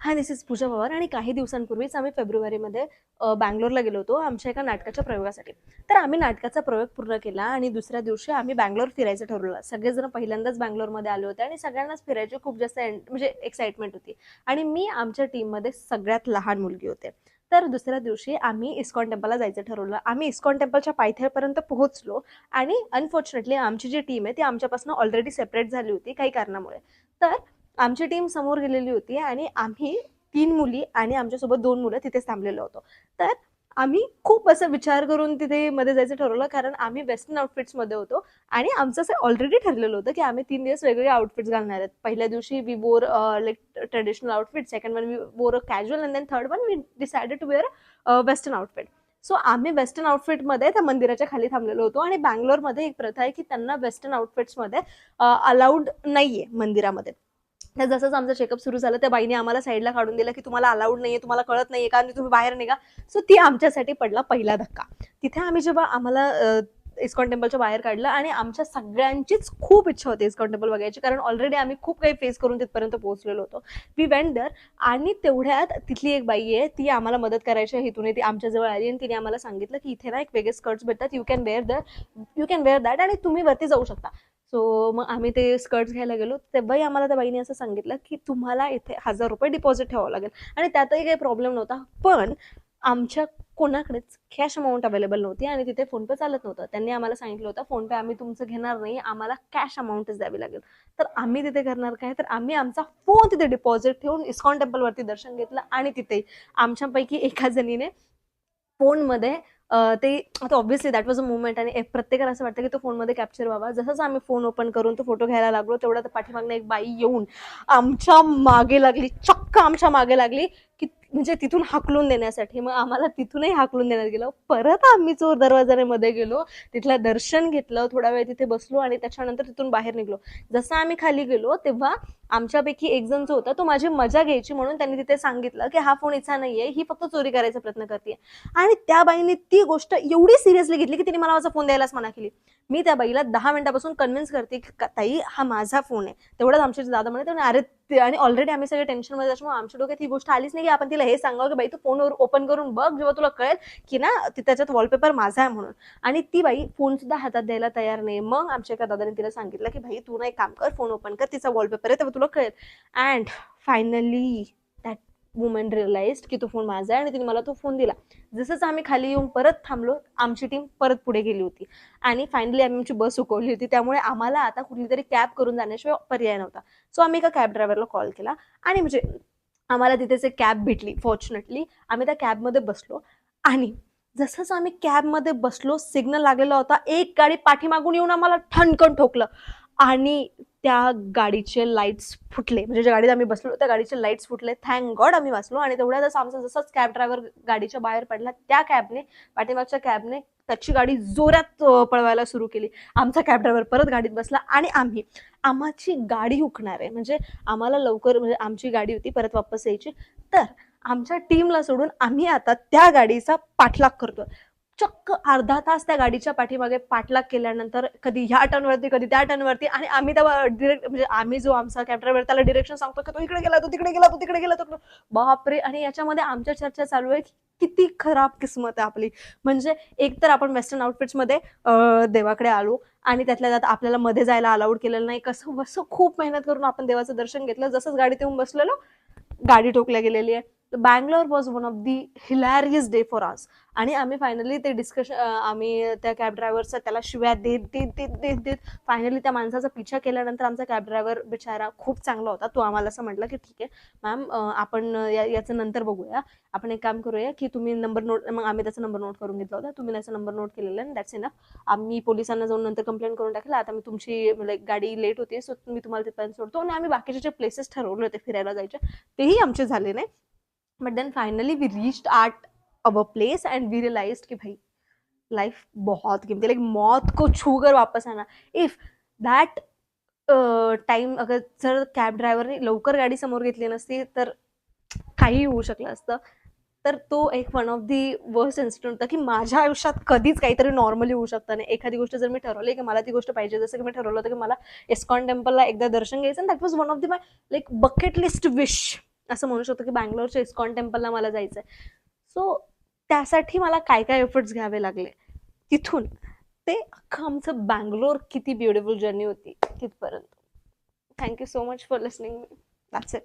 हाय, दिस is पूजा पवार आणि काही दिवसांपूर्वीच आम्ही फेब्रुवारीमध्ये बंगलोरला गेलो होतो आमच्या एका नाटकाच्या प्रयोगासाठी. तर आम्ही नाटकाचा प्रयोग पूर्ण केला आणि दुसऱ्या दिवशी आम्ही बंगलोर फिरायचं ठरवलं. सगळेजण पहिल्यांदाच बंगलोरमध्ये आले होते आणि सगळ्यांनाच फिरायची खूप जास्त म्हणजे एक्साइटमेंट होती. आणि मी आमच्या टीममध्ये सगळ्यात लहान मुलगी होते. तर दुसऱ्या दिवशी आम्ही इस्कॉन टेम्पलला जायचं ठरवलं. आम्ही इस्कॉन टेम्पलच्या पायथ्यापर्यंत पोहोचलो आणि अनफॉर्च्युनेटली आमची जी टीम आहे ती आमच्यापासून ऑलरेडी सेपरेट झाली होती काही कारणामुळे. तर आमची टीम समोर गेलेली होती आणि आम्ही 3 मुली आणि आमच्यासोबत 2 मुलं तिथेच थांबलेलो होतो. तर आम्ही खूप असं विचार करून तिथे मध्ये जायचं ठरवलं, कारण आम्ही वेस्टर्न आउटफिट्समध्ये होतो आणि आमचं असं ऑलरेडी ठरलेलं होतं की आम्ही 3 दिवस वेगवेगळे आउटफिट्स घालणार आहेत. पहिल्या दिवशी we wore like traditional outfit, second one we wore a casual and then third one we decided to wear western outfit. So आम्ही वेस्टर्न आउटफिटमध्ये त्या मंदिराच्या खाली थांबलेलो होतो आणि बँगलोरमध्ये एक प्रथा आहे की त्यांना वेस्टर्न आउटफिट्समध्ये अलाउड नाहीये मंदिरामध्ये. तर जसंच आमचं चेकअप सुरू झालं त्या बाईने आम्हाला साईडला काढून दिलं की तुम्हाला अलाउड नाहीये, तुम्हाला कळत नाहीये का, तुम्ही बाहेर निघा. सो ती आमच्यासाठी पडला पहिला धक्का. तिथे आम्ही जेव्हा आम्हाला इस्कॉन टेम्पलच्या बाहेर काढलं आणि आमच्या सगळ्यांचीच खूप इच्छा होती इस्कॉन टेम्पल बघायची, कारण ऑलरेडी आम्ही खूप काही फेस करून तिथपर्यंत पोहोचलेलो होतो. वी वेंट देअर आणि तेवढ्यात तिथली एक बाई आहे, ती आम्हाला मदत करायच्या हेतूने ती आमच्या जवळ आली आणि तिने आम्हाला सांगितलं की इथे ना एक वेगळे स्कर्ट्स भेटतात, यू कॅन वेअर दॅट आणि तुम्ही वरती जाऊ शकता. सो मग आम्ही ते स्कर्ट्स घ्यायला गेलो. तेव्हाही आम्हाला त्या बाईने असं सांगितलं की तुम्हाला इथे ₹1000 डिपॉझिट ठेवावं लागेल आणि त्यातही काही प्रॉब्लेम नव्हता. पण आमच्या कोणाकडेच कॅश अमाऊंट अवेलेबल नव्हती आणि तिथे फोनपे चालत नव्हतं. त्यांनी आम्हाला सांगितलं होतं फोनपे आम्ही तुमचं घेणार नाही, आम्हाला कॅश अमाऊंटच द्यावी लागेल. तर आम्ही तिथे करणार काय, तर आम्ही आमचा फोन तिथे डिपॉझिट ठेवून इस्कॉन टेम्पलवरती दर्शन घेतलं आणि तिथे आमच्यापैकी एका जणीने फोनमध्ये ते आता obviously that was a movement आणि प्रत्येकाला असं वाटतं की तो फोनमध्ये कॅप्चर व्हावा. जसंच आम्ही फोन ओपन करून तो फोटो घ्यायला लागलो तेवढ्यात पाठीमागनं एक बाई येऊन आमच्या मागे लागली, चक्क आमच्या मागे लागली की म्हणजे तिथून हाकलून देण्यासाठी. मग आम्हाला तिथूनही हाकलून देण्यात गेलं. परत आम्ही चोर दरवाजाने मध्ये गेलो, तिथलं दर्शन घेतलं, थोडा वेळ तिथे बसलो आणि त्याच्यानंतर तिथून बाहेर निघलो. जसं आम्ही खाली गेलो तेव्हा आमच्यापैकी एक जण जो होता तो माझी मजा घ्यायची म्हणून त्यांनी तिथे सांगितलं की हा फोन इच्छा नाहीये, ही फक्त चोरी करायचा प्रयत्न करते. आणि त्या बाईने ती गोष्ट एवढी सिरियसली घेतली की तिने मला माझा फोन द्यायलाच मना केली. मी त्या बाईला 10 मिनिटापासून कन्व्हिन्स करते की ताई हा माझा फोन आहे. तेवढ्याच आमचे दादा म्हणते अरे आणि ऑलरेडी आम्ही सगळे टेन्शनमध्ये त्याच्यामुळे आमच्या डोक्यात ही गोष्ट आलीच नाही की आपण तिला हे सांगावं की बाई तू फोन ओपन करून बघ, जेव्हा तुला कळेल की ना त्याच्यात वॉलपेपर माझा आहे म्हणून. आणि ती बाई फोन सुद्धा हातात द्यायला तयार नाही. मग आमच्या एका दादाने तिला सांगितलं की भाई तू ना एक काम कर, फोन ओपन कर, तिचा वॉलपेपर आहे तेव्हा तुला कळेल. And finally that woman realised की तो फोन माझा आहे आणि तिने मला तो फोन दिला. जसंच आम्ही खाली येऊन परत थांबलो, आमची टीम परत पुढे गेली होती आणि फायनली आम्ही आमची बस चुकवली होती. त्यामुळे आम्हाला आता कुठली तरी कॅब करून जाण्याशिवाय पर्याय नव्हता. सो आम्ही एका कॅब ड्रायव्हरला कॉल केला आणि म्हणजे आम्हाला तिथेच एक कॅब भेटली. फॉर्च्युनेटली आम्ही त्या कॅबमध्ये बसलो आणि जसंच आम्ही कॅबमध्ये बसलो, सिग्नल लागलेला होता, एक गाडी पाठीमागून येऊन आम्हाला ठणकन ठोकलं आणि त्या गाडीचे लाईट्स फुटले. म्हणजे ज्या गाडीत आम्ही बसलो त्या गाडीचे लाईट्स फुटले. थँक गॉड आम्ही वाचलो. आणि तेवढ्यातच आमचा जसंच कॅब ड्रायव्हर गाडीच्या बाहेर पडला, त्या कॅबने पाठीमागच्या कॅबने त्याची गाडी जोरात पळवायला सुरू केली. आमचा कॅब ड्रायव्हर परत गाडीत बसला आणि आमची गाडी हुकणार आहे, म्हणजे आम्हाला लवकर, म्हणजे आमची गाडी होती परत वापस यायची. तर आमच्या टीमला सोडून आम्ही आता त्या गाडीचा पाठलाग करतोय. चक्क अर्धा तास त्या गाडीच्या पाठीमागे पाठलाग केल्यानंतर कधी ह्या टर्नवरती कधी त्या टर्नवरती, आणि आम्ही तेव्हा डिरेक्ट म्हणजे आम्ही जो आमचा कॅब ड्रायव्हर त्याला डिरेक्शन सांगतो की तो इकडे गेला, तो तिकडे गेला, तो तिकडे गेला, तो बापरे. आणि याच्यामध्ये आमच्या चर्चा चालू आहे की किती खराब किस्मत आहे आपली. म्हणजे एक तर आपण वेस्टर्न आउटफिट्समध्ये देवाकडे आलो आणि त्यातल्या त्यात आपल्याला मध्ये जायला अलाउड केलेलं नाही. कसं बसं खूप मेहनत करून आपण देवाचं दर्शन घेतलं. जसंच गाडीत येऊन बसलेलो, गाडी ठोकल्या गेलेली आहे. Bangalore was one of the hilarious day for us. आणि आम्ही फायनली ते डिस्कशन, आम्ही त्या कॅब ड्रायव्हरचा त्याला शिव्या देत देत देत देत देत फायनली त्या माणसाचा पिछा केल्यानंतर आमचा कॅब ड्रायव्हर बिचारा खूप चांगला होता. तो आम्हाला असं म्हटलं की ठीक आहे मॅम, आपण याचं नंतर बघूया, आपण एक काम करूया की तुम्ही नंबर नोट, मग आम्ही त्याचा नंबर नोट करून घेतला होता, तुम्ही त्याचा नंबर नोट केलेला आहे, दॅट्स इनफ. आम्ही पोलिसांना जाऊन नंतर कंप्लेंट करून टाकलं. आता मी तुमची लाईक गाडी लेट होती, सो मी तुम्हाला तिथपर्यंत सोडतो. आणि आम्ही बाकीचे जे प्लेसेस ठरवले होते फिरायला जायचे तेही आमचे झाले नाही. But then finally we reached at our place and we realised कि भाई लाइफ बहुत कीमती, लाइक मौत को छू कर वापस आना. इफ दॅट टाइम अगर जर कॅब ड्रायव्हरने लवकर गाडी समोर घेतली नसती तर काही होऊ शकलं असतं. तर तो एक one of the worst incident होता की माझ्या आयुष्यात कधीच काहीतरी नॉर्मली होऊ शकतं नाही. एखादी गोष्ट जर मी ठरवली की मला ती गोष्ट पाहिजे, जसं की मी ठरवलं होतं की मला इस्कॉन टेम्पलला एकदा दर्शन घ्यायचं, that was one of the my like bucket list wish. असं म्हणू शकतो की बँगलोरच्या इस्कॉन टेम्पलला मला जायचंय. सो त्यासाठी मला काय काय एफर्ट्स घ्यावे लागले तिथून ते अख्खं आमचं बँगलोर किती ब्युटिफुल जर्नी होती तिथपर्यंत. Thank you so much for listening. That's it.